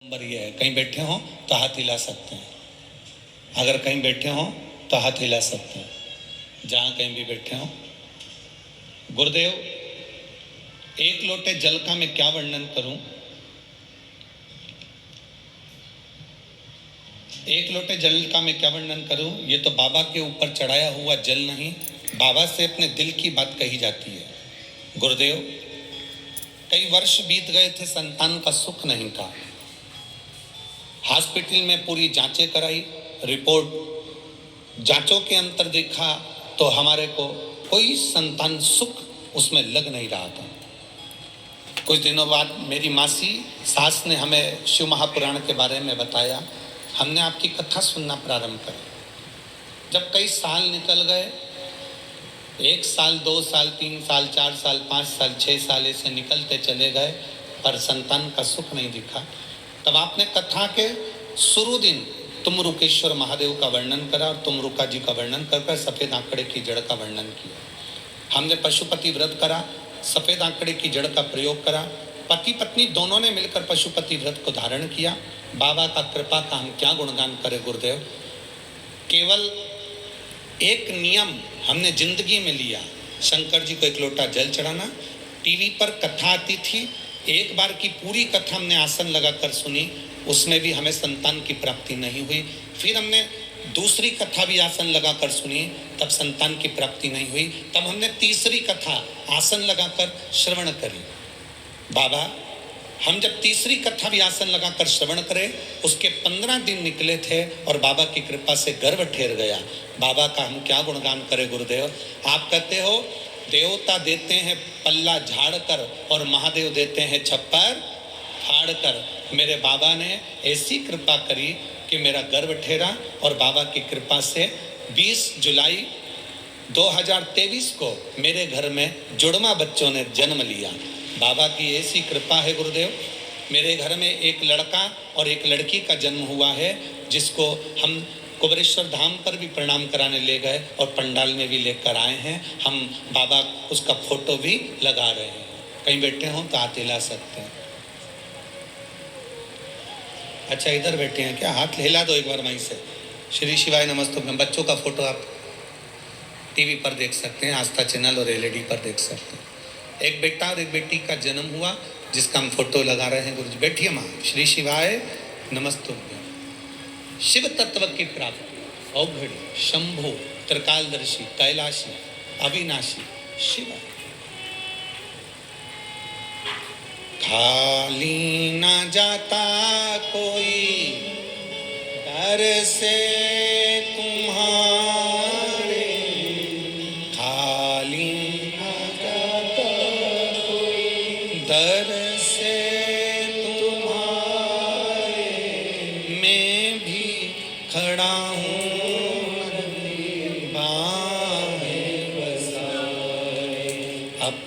Number ये है, कहीं बैठे हों तो हाथ हिला सकते हैं। अगर कहीं बैठे हों तो हाथ हिला सकते हैं, जहाँ कहीं भी बैठे हों। गुरुदेव, एक लोटे जल का मैं क्या वर्णन करूं? एक लोटे जल का मैं क्या वर्णन करूं? ये तो बाबा के ऊपर चढ़ाया हुआ जल नहीं, बाबा से अपने दिल की बात कही जाती है। गुरुदेव, कई वर्ष बीत गए थे, संतान का सुख नहीं था। हॉस्पिटल में पूरी जांचें कराई, रिपोर्ट जांचों के अंतर देखा तो हमारे को कोई संतान सुख उसमें लग नहीं रहा था। कुछ दिनों बाद मेरी मासी सास ने हमें शिव महापुराण के बारे में बताया। हमने आपकी कथा सुनना प्रारंभ करा। जब कई साल निकल गए, 1 साल, 2 साल, 3 साल, 4 साल, 5 साल, 6 साल ऐसे निकलते चले गए, पर संतान का सुख नहीं दिखा। तब आपने कथा के शुरू दिन तुमरुकेश्वर महादेव का वर्णन करा और तुमरुका जी का वर्णन कर सफेद आंकड़े की जड़ का वर्णन किया। हमने पशुपति व्रत करा, सफेद आंकड़े की जड़ का प्रयोग करा। पति पत्नी दोनों ने मिलकर पशुपति व्रत को धारण किया। बाबा का कृपा का हम क्या गुणगान करें गुरुदेव। केवल एक नियम हमने जिंदगी में लिया, शंकर जी को 1 लोटा जल चढ़ाना। टीवी पर कथा आती थी, एक बार की पूरी कथा हमने आसन लगाकर सुनी, उसमें भी हमें संतान की प्राप्ति नहीं हुई। फिर हमने दूसरी कथा भी आसन लगाकर सुनी, तब संतान की प्राप्ति नहीं हुई। तब हमने तीसरी कथा आसन लगाकर श्रवण करी। बाबा, हम जब तीसरी कथा भी आसन लगाकर श्रवण करें, उसके 15 दिन निकले थे और बाबा की कृपा से गर्भ ठहर गया। बाबा का हम क्या गुणगान करें गुरुदेव। आप कहते हो देवता देते हैं पल्ला झाड़ कर और महादेव देते हैं छप्पर फाड़ कर। मेरे बाबा ने ऐसी कृपा करी कि मेरा गर्भ ठहरा और बाबा की कृपा से 20 जुलाई 2023 को मेरे घर में जुड़वा बच्चों ने जन्म लिया। बाबा की ऐसी कृपा है गुरुदेव। मेरे घर में एक लड़का और एक लड़की का जन्म हुआ है, जिसको हम कुबरेश्वर धाम पर भी प्रणाम कराने ले गए और पंडाल में भी लेकर आए हैं। हम बाबा उसका फोटो भी लगा रहे हैं। कहीं बैठे हों तो हाथ हिला सकते हैं। अच्छा, इधर बैठे हैं क्या? हाथ हिला दो एक बार वहीं से। श्री शिवाय नमस्तुभ्यम। बच्चों का फोटो आप टीवी पर देख सकते हैं, आस्था चैनल और एलईडी पर देख सकते हैं। एक बेटा और एक बेटी का जन्म हुआ, जिसका हम फोटो लगा रहे हैं। गुरु जी बैठिए माँ। श्री शिवाय नमस्तुभ्यम। शिव तत्व की प्राप्ति, औघड़ी, शंभु, त्रिकालदर्शी, कैलाशी, अविनाशी शिव। खाली न जाता कोई दर से तुम्हारे, खाली न जाता कोई दर से तुम्हारे, मैं भी खड़ा हूँ